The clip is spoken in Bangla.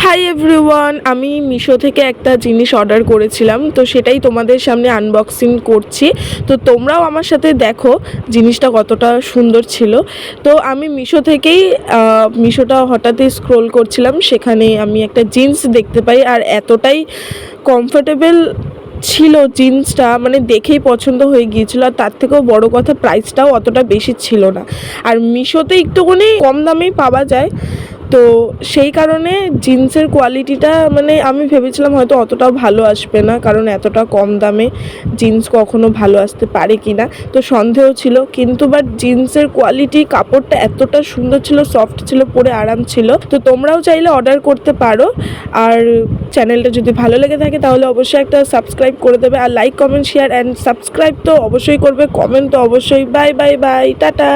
হাই এভরিওয়ান, আমি মিশো থেকে একটা জিনিস অর্ডার করেছিলাম, তো সেটাই তোমাদের সামনে আনবক্সিং করছি। তো তোমরাও আমার সাথে দেখো জিনিসটা কতটা সুন্দর ছিল। তো আমি মিশো থেকেই মিশোটা হঠাৎই স্ক্রোল করছিলাম, সেখানে আমি একটা জিন্স দেখতে পাই, আর এতটাই কমফোর্টেবল ছিল জিন্সটা, মানে দেখেই পছন্দ হয়ে গিয়েছিলো। আর তার থেকেও বড় কথা, প্রাইসটাও অতটা বেশি ছিল না। আর মিশোতে একটুখানি কম দামেই পাওয়া যায়, তো সেই কারণে জিন্সের কোয়ালিটিটা মানে আমি ভেবেছিলাম হয়তো অতটাও ভালো আসবে না, কারণ এতটা কম দামে জিন্স কখনো ভালো আসতে পারে কি না, তো সন্দেহ ছিল। কিন্তু বাট জিন্সের কোয়ালিটি, কাপড়টা এতটা সুন্দর ছিল, সফট ছিল, পরে আরাম ছিল। তো তোমরাও চাইলে অর্ডার করতে পারো। আর চ্যানেলটা যদি ভালো লেগে থাকে তাহলে অবশ্যই একটা সাবস্ক্রাইব করে দেবে, আর like comment share and subscribe তো অবশ্যই করবে, কমেন্ট তো অবশ্যই। Bye bye bye, tata.